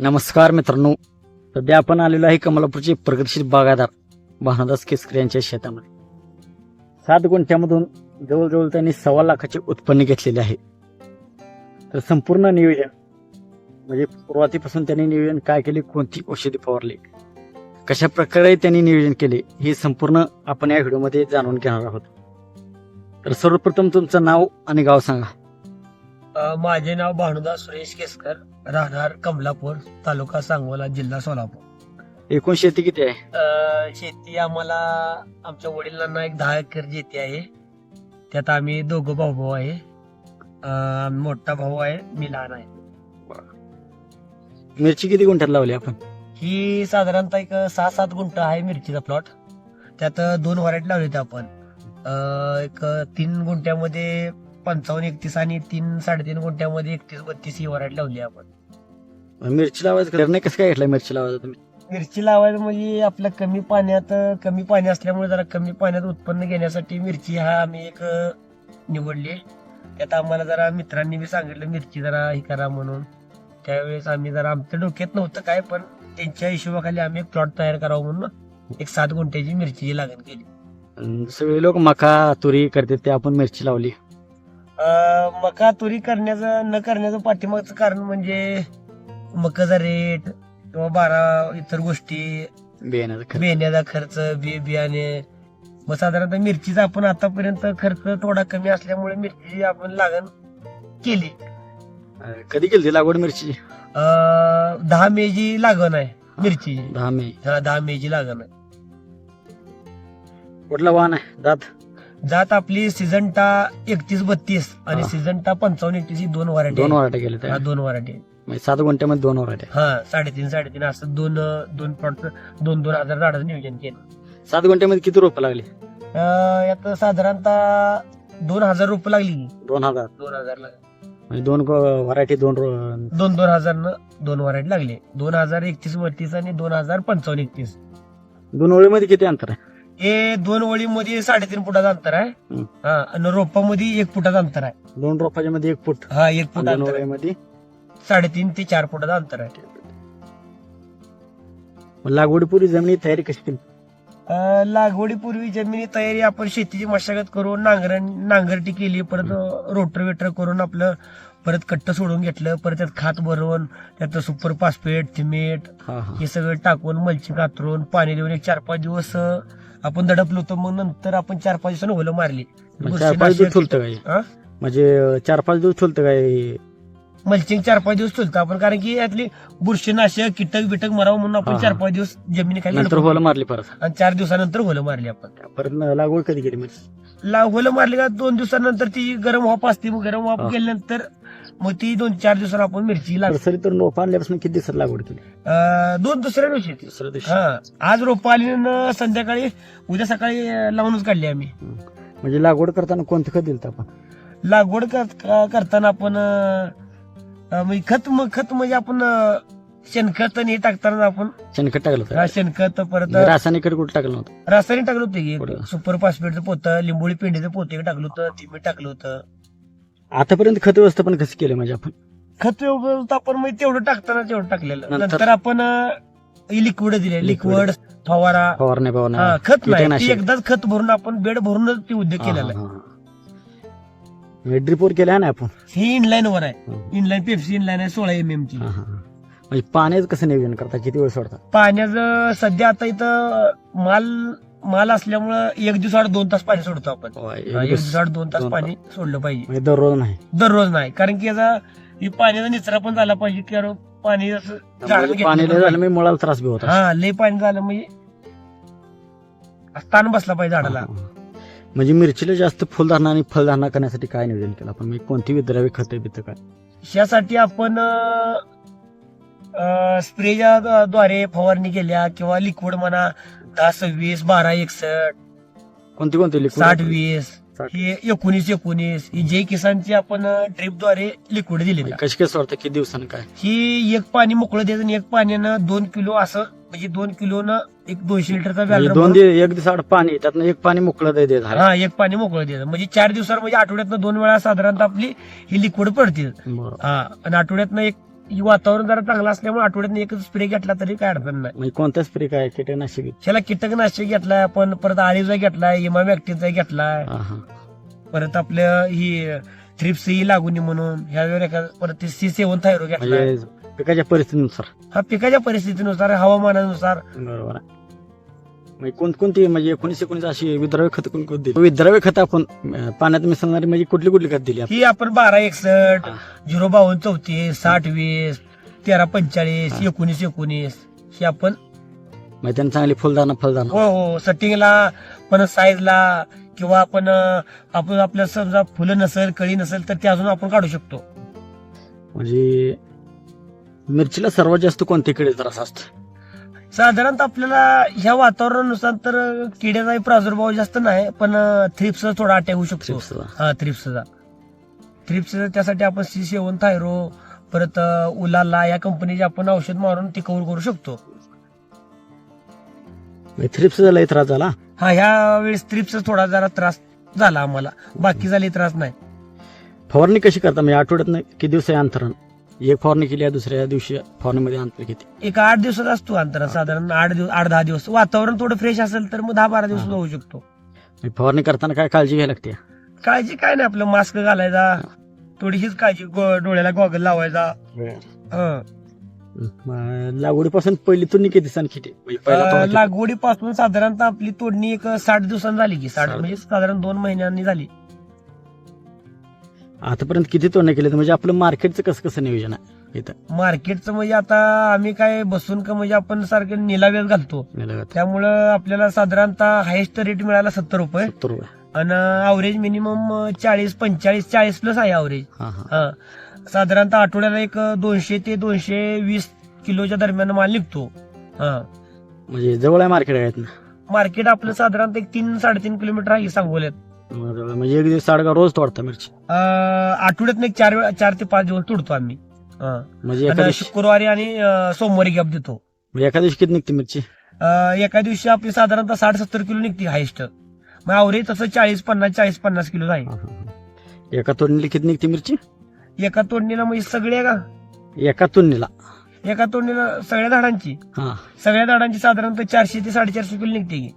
नमस्कार मित्रांनो, सध्या आपण आलेलो आहे कमलापूरचे प्रगतशील बागायतदार भानुदास केसकर यांच्या शेतामध्ये. 7 गुंठ्यामधून जवळजवळ त्यांनी 1.25 लाखाचे उत्पन्न घेतलेले आहे. तर संपूर्ण नियोजन म्हणजे सुरुवातीपासून त्यांनी नियोजन काय केले, कोणती औषधी फवारली, कशा प्रकारे त्यांनी नियोजन केले, हे संपूर्ण आपण या व्हिडिओमध्ये जाणून घेणार आहोत. तर सर्वप्रथम तुमचं नाव आणि गाव सांगा. माझे नाव भानुदास सुरेश केसकर, राहणार कमलापूर, तालुका सांगोला, जिल्हा सोलापूर. एकूण शेती किती आहे? शेती आम्हाला आमच्या वडिलांना एक 10 एकर शेती आहे. त्यात आम्ही दोघं भाऊ आहे. मोठा भाऊ आहे, मी लहान आहे. मिरची किती गुंठ्यात लावली आपण? ही साधारणतः एक 6-7 गुंठ आहे मिरचीचा प्लॉट. त्यात 2 व्हरायटी लावली होती आपण. एक 3 गुंठ्यामध्ये 55-31 आणि 3-3.5 गुंठ्यामध्ये 31-32 ही व्हरायटी लावली आपण. मिरची लावायचं निर्णय कसं काय घेतला मिरची लावायचा तुम्ही? मिरची लावायचं म्हणजे आपलं कमी पाणी असल्यामुळे जरा कमी पाण्यात उत्पन्न घेण्यासाठी मिरची हा आम्ही एक निवडली. त्यात आम्हाला जरा मित्रांनी बी सांगितलं मिरची जरा हे करा म्हणून. त्यावेळेस आम्ही जरा आमच्या डोक्यात नव्हतं काय, पण त्यांच्या हिशोबाखाली आम्ही एक प्लॉट तयार करावं म्हणून एक 7 गुंठ्याची मिरचीची लागण केली. सगळे लोक मका तुरी करतात, ते आपण मिरची लावली. मका तुरी न करण्याचं पाठीमागचं कारण म्हणजे मकाचा रेट किंवा इतर गोष्टी, बियाण्याचा खर्च, बियाणे. मग साधारणतः मिरचीचा आपण आतापर्यंत खर्च थोडा कमी असल्यामुळे मिरची आपण लागण केली. कधी केली लागवड मिरची? 10 मे ची लागण आहे मिरची. 10 मे. 10 मे ची लागण आहे. कुठला वाहन आहे? जात आपली सिजंटा 31-32 आणि सिजंटा 55-31 ही 2 व्हरायटी. 2 वराटे केले त्या? 2 व्हरायटी. 7 गुंठ्यामध्ये 2 वराटे. हा, 3.5 असं 2 प्लॉट 2,000 झाडाचं नियोजन केलं. 7 गुंठ्यामध्ये किती रोपं लागली? यात साधारणतः 2,000 रुपये लागली. 2,000 लागली. 2 व्हरायटी 2,000 2 व्हरायटी लागले. 2,031-32 आणि 2,055-31. 2 ओळीमध्ये किती अंतर आहे? हे 2 ओळीमध्ये 3.5 फुटाचं अंतर आहे. आणि रोपामध्ये 1 फुटाचं अंतर आहे. 2 रोपाच्या मध्ये 1 फूट. हा, 1 फूट अंतर आहे. मध्ये 3.5 ते 4 फुटाचं अंतर आहे. लागवडीपूर्वी जमिनी तयारी कशी केली? लागवडीपूर्वी जमिनी तयारी आपण शेतीची मशागत करून नांगरटी केली. परत रोटर करून आपलं परत कट्ट सोडून घेतलं. परत त्यात खात भरवून त्यात सुपर फॉस्फेट, सिमेंट हे सगळं टाकून मल्चिंग कातरून पाणी देऊन एक 4-5 दिवस आपण दडपलो होतो. मग नंतर आपण 4-5 दिवसांनी होलं मारली. 4-5 दिवस ठुलतं काय? म्हणजे 4-5 दिवस ठुलतं काय? मल्चिंग 4-5 दिवस ठुलतं आपण, कारण की यातली बुरशीनाशक कीटक मरावं म्हणून आपण 4-5 दिवस जमिनीखाली नंतर होलं मारली परत. आणि 4 दिवसानंतर होलं मारली आपण. परत लागवड कधी केली? होलं मारली का 2 दिवसानंतर ती गरम वाफ असते. मग गरम वाफ केल्यानंतर मग ती 2-4 दिवसांना आपण मिरची सरी तर रोप आणल्यापासून किती दिवसात लागवड केली? 2 दुसऱ्या दिवशी. दुसऱ्या दिवशी. हा, आज रोप आली संध्याकाळी, उद्या सकाळी लावूनच काढली आम्ही. म्हणजे लागवड करताना कोणतं खत दिलं आपण? लागवड करताना आपण खत म्हणजे आपण शेणखत आणि हे टाकताना आपण शेणखत टाकलं होतं? शेणखत. परत रासायनिक खत कुठं टाकलं होतं? रासायनिक टाकलं होतं. सुपर फॉस्फेटचं पोतं, लिंबोळी पेंडीचं पोतं टाकलं होतं, तिमीठ टाकलं होतं. आतापर्यंत खत व्यवस्थापन कसं केलं? म्हणजे आपण खत व्यवस्थापन म्हणजे तेवढं टाकताना तेवढं टाकलेलं. नंतर आपण लिक्विड दिले. लिक्विड फवारण्या खत नाही, एकदाच खत भरून आपण बेड भरूनच ते उद्योग केलेला आहे. ड्रिपोर केल्या ना आपण? ही इनलाईन वर आहे. इनलाईन पेप्सी इनलाईन आहे 16 mm ची. म्हणजे पाण्याचं कसं नियोजन करता? किती वेळ सोडता पाण्याचं? सध्या आता इथं माल असल्यामुळं 1 दिवसाआड 2 तास पाणी सोडतो आपण. 1 दिवसाआड 2 तास पाणी सोडलं पाहिजे. दररोज नाही? दररोज नाही, कारण की याचा पाण्याचा निचरा पण झाला पाहिजे. कारण पाणी पाणी झालं मी मुळाला त्रास बी होता. हा, लय पाणी झालं म्हणजे स्थान बसला पाहिजे झाडाला. म्हणजे मिरचीला जास्त फुलधारणा आणि फळधारणा करण्यासाठी काय नियोजन केलं आपण? म्हणजे कोणती विद्रावी खते बित काय? यासाठी आपण स्प्रेच्या द्वारे फवारणी केल्या किंवा लिक्विड म्हणा 10-26, 12-61, कोणती 60-20, हे 19-19 ही जय किसानची आपण ड्रिपद्वारे लिक्विड दिले. कशी कसं वाटतं? किती दिवसानं काय? ही 1 पाणी मोकळं द्यायचं आणि 1 पाण्यानं 2 किलो असं, म्हणजे 2 किलोनं एक 200 लिटरचा बॅलर. 1 दिवसाआड पाणी, त्यातनं 1 पाणी मोकळं द्यायचं. हा, 1 पाणी मोकळं द्यायचं. म्हणजे 4 दिवसावर, म्हणजे आठवड्यातनं 2 वेळा साधारणतः आपली ही लिक्विड पडतील. हा, आणि आठवड्यातनं ही वातावरण जरा चांगलं असल्यामुळे आठवड्यात एकच स्प्रे घेतला तरी काय अडचण नाही. म्हणजे कोणता स्प्रे काय कीटकनाशक? त्याला कीटकनाशक घेतलाय आपण, परत आळीचा घेतलाय, इमामॅक्टिनचा घेतलाय, हा हा. परत आपल्या ही थ्रिप्स ही लागू नये म्हणून ह्या वेळेला परत C7 थायरो घेतलाय. म्हणजे पिकाच्या परिस्थितीनुसार. हा पिकाच्या परिस्थितीनुसार, हवामानानुसार. बरोबर आहे. म्हणजे कोणकोणती म्हणजे 19 अशी विद्राव्य खत कोणकोणती दिली? विद्राव्य खत आपण पाण्यात मिसळणारी म्हणजे कुठली कुठली खत दिली आपण? ही आपण 1261, 052 34, 60 20, 1345, 19 ही आपण म्हणजे त्यांना चांगली फुलदाना. हो सटिंगला पण साईजला किंवा आपण आपल्या समजा फुलं नसेल, कळी नसेल तर ते अजून आपण काढू शकतो. म्हणजे मिरचीला सर्वात जास्त कोणते किडे त्रास असतो? साधारणतः आपल्याला ह्या वातावरणानुसार तर किड्याचाही प्रादुर्भाव जास्त नाही, पण थ्रिप्स थोडा अटॅक होऊ शकतो. हा थ्रिप्सचा त्यासाठी आपण C7 थायरो, परत उलाला या कंपनीचे आपण औषध मारून ती कव्हर करू शकतो. थ्रिप्सचा लय त्रास झाला? हा, ह्या वेळेस थ्रिप्सचा थोडा जरा त्रास झाला आम्हाला, बाकी झाले त्रास नाही. फवारणी कशी करता म्हणजे आठवड्यात किती दिवस आहे अंतरण? एक फवारणी केली, दुसऱ्या दिवशी फवारणीमध्ये अंतर किती? एक 8 दिवसाचा असतो अंतर, साधारण 8-10 दिवस. वातावरण थोडं फ्रेश असेल तर मग 10-12 दिवस होऊ शकतो. फवारणी करताना काय काळजी घ्यायला लागते? काळजी काय नाही, आपलं मास्क घालायचा, थोडीशीच काळजी, डोळ्याला गॉगल लावायचा. लागवडीपासून पहिली तोडणी किती दिवसांनी किती? म्हणजे पहिला तोडा किती? लागवडीपासून साधारणतः आपली तोडणी एक 60 दिवसांनी झाली की 60 म्हणजे साधारण 2 महिन्यांनी झाली. आतापर्यंत किती तोडणे केले? म्हणजे आपलं मार्केटचं कसं नियोजन आहे इथं? मार्केटचं म्हणजे आता आम्ही काय बसून का म्हणजे आपण सारखं निलाव्यात घालतो, त्यामुळं आपल्याला साधारणतः हायेस्ट रेट मिळाला 70 रुपये. 70 रुपये आणि अवरेज मिनिमम 40-45-40 प्लस आहे अवरेज. साधारणतः आठवड्याला एक 200 ते 220 किलोच्या दरम्यान माल निघतो. म्हणजे जवळ आहे मार्केट? मार्केट आपलं साधारणतः एक 3-3.5 किलोमीटर आहे सांगोल्यात. म्हणजे एक दिवस साडगा रोज तोडता मिरची? आठवड्यात एक 4 ते 5 दिवस तोडतो आम्ही. म्हणजे शुक्रवारी आणि सोमवारी गॅप देतो. म्हणजे एका दिवशी किती निघते मिरची? एका दिवशी आपली साधारणतः 60-70 किलो निघते हायस्ट. मग अवरेज तसं 40-50 किलो आहे. एका तोडणीला किती निघते मिरची? एका तोडणीला म्हणजे सगळ्या का एका तोडणीला सगळ्या झाडांची साधारणतः 400 ते 450 किलो निघते की.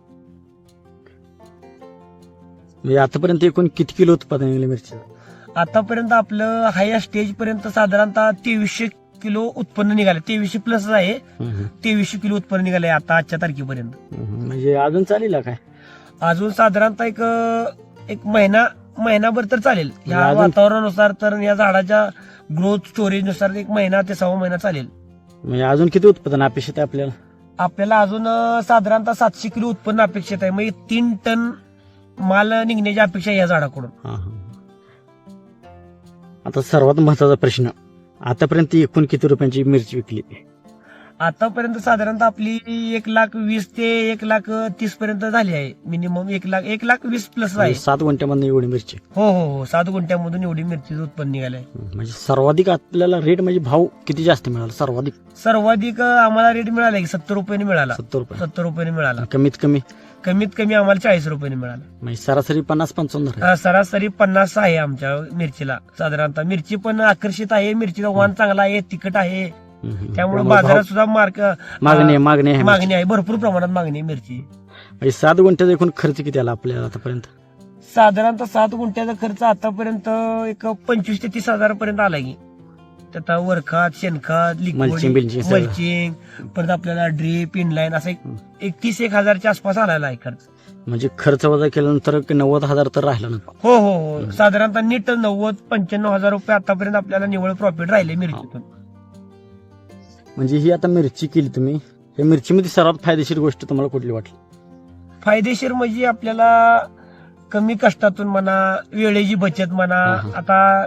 म्हणजे आतापर्यंत एकूण किती किलो उत्पादन निघले मिरची? आतापर्यंत आपलं हाय स्टेज पर्यंत साधारणतः 2300 किलो उत्पन्न निघाले. 2300 प्लस आहे. 2300 किलो उत्पन्न निघाले आता आजच्या तारखेपर्यंत. म्हणजे अजून चालेल काय? अजून साधारणतः एक महिनाभर तर चालेल. या वातावरणानुसार तर या झाडाच्या ग्रोथ स्टोरेज नुसार 1 महिना ते 6 महिना चालेल. म्हणजे अजून किती उत्पादन अपेक्षित आहे आपल्याला अजून साधारणतः 700 किलो उत्पन्न अपेक्षित आहे. म्हणजे 3 टन माल निघण्याची अपेक्षा आहे या झाडाकडून. आता सर्वात महत्वाचा प्रश्न, आतापर्यंत एकूण किती रुपयांची मिरची विकली? आतापर्यंत साधारणतः आपली 1,20,000 ते 1,30,000 पर्यंत झाली आहे. मिनिमम 1,20,000 प्लस आहे. 7 गुंठ्यामधून एवढी मिरची? हो 7 गुंठ्यामधून एवढी मिरचीचं उत्पन्न निघालंय. म्हणजे सर्वाधिक आपल्याला रेट म्हणजे भाव किती जास्त मिळाला? सर्वाधिक आम्हाला रेट मिळाला की 70 रुपयाने मिळाला. 70 रुपयाने मिळाला. कमीत कमी आम्हाला 40 रुपयाने मिळाला. म्हणजे सरासरी 50-55? सरासरी 50 आहे आमच्या मिरचीला. साधारणतः मिरची पण आकर्षित आहे, मिरचीचा वाण चांगला आहे, तिखट आहे, त्यामुळे बाजारात सुद्धा मागणी आहे, भरपूर प्रमाणात मागणी आहे मिरची. 7 गुंठ्याचा एकूण खर्च किती आला आपल्याला आतापर्यंत? साधारणतः 7 गुंठ्याचा खर्च आतापर्यंत एक 25 ते 30 हजार पर्यंत आला की. त्यात वरखात, शेणखत, मल्चिंग, परत आपल्याला ड्रीप, इनलाईन असं एक 30-1 हजारच्या आसपास आलेला आहे खर्च. म्हणजे खर्च वजा केल्यानंतर 90,000 तर राहिला ना? हो साधारणतः नीट 90-95 हजार रुपये आतापर्यंत आपल्याला निव्वळ प्रॉफिट राहिले मिरचीतून. म्हणजे ही आता मिरची केली तुम्ही, या मिरचीमध्ये सर्वात फायदेशीर गोष्ट तुम्हाला कुठली वाटली? फायदेशीर म्हणजे आपल्याला कमी कष्टातून म्हणा, वेळेची बचत म्हणा, आता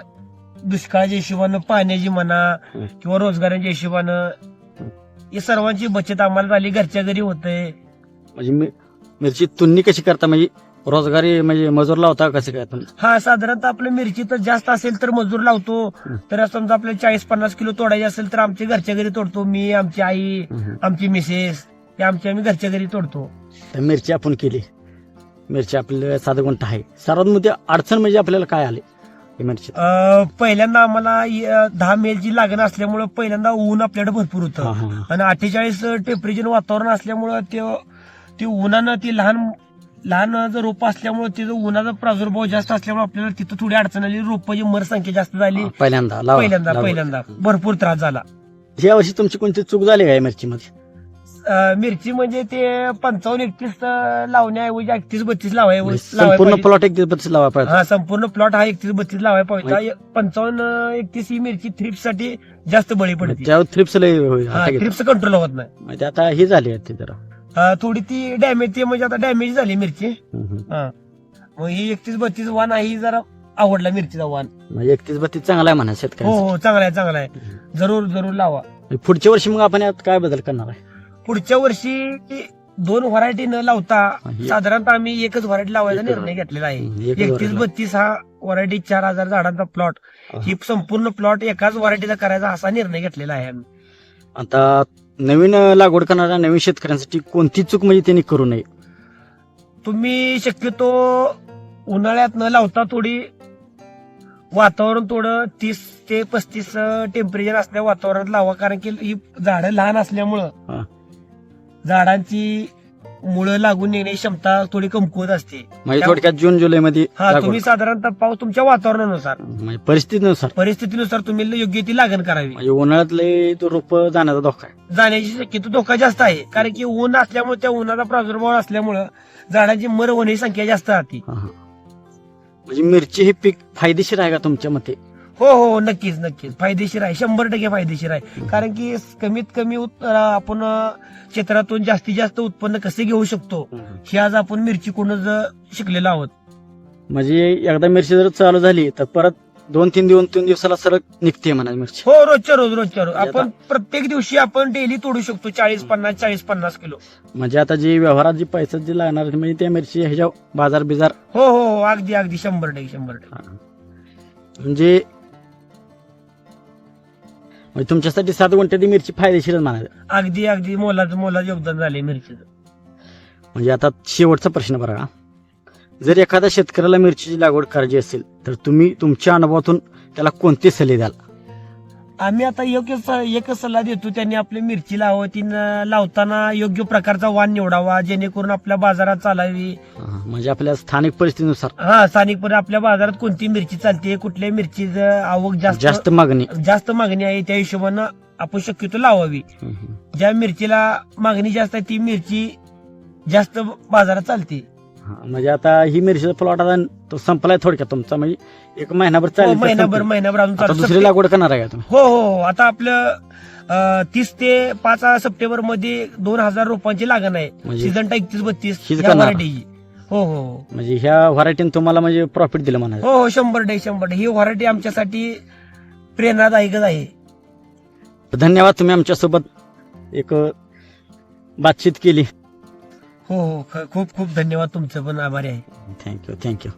दुष्काळाच्या हिशोबानं, पाण्याची म्हणा किंवा रोजगाराच्या हिशोबानं, या सर्वांची बचत आम्हाला झाली, घरच्या घरी होते. म्हणजे मिरची तुम्ही कशी करता? म्हणजे रोजगारी म्हणजे मजूर लावता कसं काय? हा, साधारणतः आपल्या मिरची तर जास्त असेल तर मजूर लावतो. तर समजा आपल्याला 40-50 किलो तोडायची असेल तर आमच्या घरच्या घरी तोडतो. मी, आमची आई, आमची मिसेस, आम्ही घरच्या घरी तोडतो. मिरची आपण केली, मिरची आपल्याला 7 गुंठा आहे. सर्वात मोठी अडचण म्हणजे आपल्याला काय आली ही मिरची? पहिल्यांदा आम्हाला 10 मेलची लागण असल्यामुळं पहिल्यांदा ऊन आपल्याकडे भरपूर हा, होतं हा, हा. आणि 48 टेम्परेचर वातावरण असल्यामुळं ते उन्हानं ती लहान जर रोप असल्यामुळे तिथं उन्हाचा प्रादुर्भाव जास्त असल्यामुळे आपल्याला तिथं थोडी अडचण आली, रोपाची मर संख्या जास्त झाली. पहिल्यांदा पहिल्यांदा भरपूर त्रास झाला. या वर्षी तुमची कोणती चूक झाली का मिरचीमध्ये? मिरची म्हणजे ते 55-31 लावण्याऐवजी 31-32 संपूर्ण प्लॉट 31-32 लावा पाहिजे. हा, संपूर्ण प्लॉट हा 31-32 लावायला पाहिजे. 55-31 ही मिरची थ्रिप्स साठी जास्त बळी पडते. त्यावर थ्रिप्स लय होईल. थ्रिप्स कंट्रोल होत नाही. म्हणजे आता ही झाली आहे ती जरा थोडी ती डॅमेज म्हणजे आता डॅमेज झाली मिरची. हा, मग ही 31-32 वाण आहे, ही जरा आवडला मिरचीचा वाण. म्हणजे 31-32 चांगला आहे म्हणा हो शेतकरी. हो, चांगला आहे. जरूर लावा. पुढच्या वर्षी मग आपण यात काय बदल करणार आहे? पुढच्या वर्षी 2 व्हरायटी न लावता हे- साधारणतः आम्ही एकच व्हरायटी लावायचा निर्णय घेतलेला आहे. 31-32 हा व्हरायटी 4000 झाडांचा प्लॉट, ही संपूर्ण प्लॉट एकाच व्हरायटीचा करायचा असा निर्णय घेतलेला आहे आम्ही. आता नवीन लागवड करणाऱ्या नवीन शेतकऱ्यांसाठी कोणती चूक म्हणजे त्यांनी करू नये? तुम्ही शक्यतो उन्हाळ्यात न लावता थोडी वातावरण थोडं 30 ते 35 टेम्परेचर असल्या वातावरणात लावा, कारण की ही झाडं लहान असल्यामुळं हा. झाडांची मुळं लागून येण्याची क्षमता थोडी कमकुवत असते. म्हणजे थोडक्यात जून जुलै मध्ये हा, लागवड. तुम्ही साधारणतः पाऊस तुमच्या वातावरणानुसार म्हणजे परिस्थितीनुसार तुम्ही योग्य ती लागण करावी. म्हणजे उन्हाळ्यात लय तो रोप जाण्याचा धोका आहे. जाण्याची शक्यता धोका जास्त आहे, कारण की ऊन असल्यामुळे त्या उन्हाचा प्रादुर्भाव असल्यामुळं झाडांची मर होण्याची संख्या जास्त राहते. हा, हा. म्हणजे मिरची हे पीक फायदेशीर आहे का तुमच्या मते? हो, नक्कीच फायदेशीर आहे, 100% फायदेशीर आहे. कारण की कमीत कमी आपण क्षेत्रातून जास्तीत जास्त उत्पन्न कसे घेऊ शकतो हे आज आपण मिरचीकडूनच शिकलेलो आहोत. म्हणजे एकदा मिरची जर चालू झाली तर परत 2-3 दिवसाला सरळ निघते म्हणा मिरची. हो, रोजच्या रोज आपण प्रत्येक दिवशी आपण डेली तोडू शकतो 40-50 किलो. म्हणजे आता जी व्यवहारात जी पैसा जी लागणार आहे, म्हणजे त्या मिरची ह्याच्या बाजार बिजार. हो, अगदी 100%. म्हणजे तुमच्यासाठी 7 गुंठ्याची मिरची फायदेशीर म्हणायचं. अगदी मोलाचं योगदान झाले मिरचीचं. म्हणजे आता शेवटचा प्रश्न बघा, जर एखाद्या शेतकऱ्याला मिरचीची लागवड करायची असेल तर तुम्ही तुमच्या अनुभवातून त्याला कोणते सल्ले द्याल? आम्ही आता एकच सल्ला देतो, त्यांनी आपली मिरची लावताना योग्य प्रकारचा वाण निवडावा, जेणेकरून आपल्या बाजारात चालावी. म्हणजे आपल्या स्थानिक परिस्थितीनुसार. हा, स्थानिकपणे आपल्या बाजारात कोणती मिरची चालते, कुठल्या मिरचीचं आवक जास्त मागणी आहे, त्या हिशोबानं आपण शक्यतो लावावी. ज्या मिरचीला मागणी जास्त आहे ती मिरची जास्त बाजारात चालते. म्हणजे आता ही मिरचीचा प्लॉट आता तो संपलाय थोडक्यात तुमचा, म्हणजे 1 महिनाभर चालेल. महिनाभर अजून आता दुसरी लागवड करणार आहे का तुम्ही? हो, आता आपलं 30 ते 5 सप्टेंबर मध्ये 2000 रोपांची लागण आहे. म्हणजे सीझन 31-32 हीच करणार? व्हरायटीची. हो, म्हणजे ह्या व्हरायटीने तुम्हाला म्हणजे प्रॉफिट दिलं म्हणायचं? हो, 100% ही व्हरायटी आमच्यासाठी प्रेरणादायकच आहे. धन्यवाद, तुम्ही आमच्यासोबत एक बातचीत केली. हो, खूप धन्यवाद, तुमचं पण आभारी आहे. थँक्यू.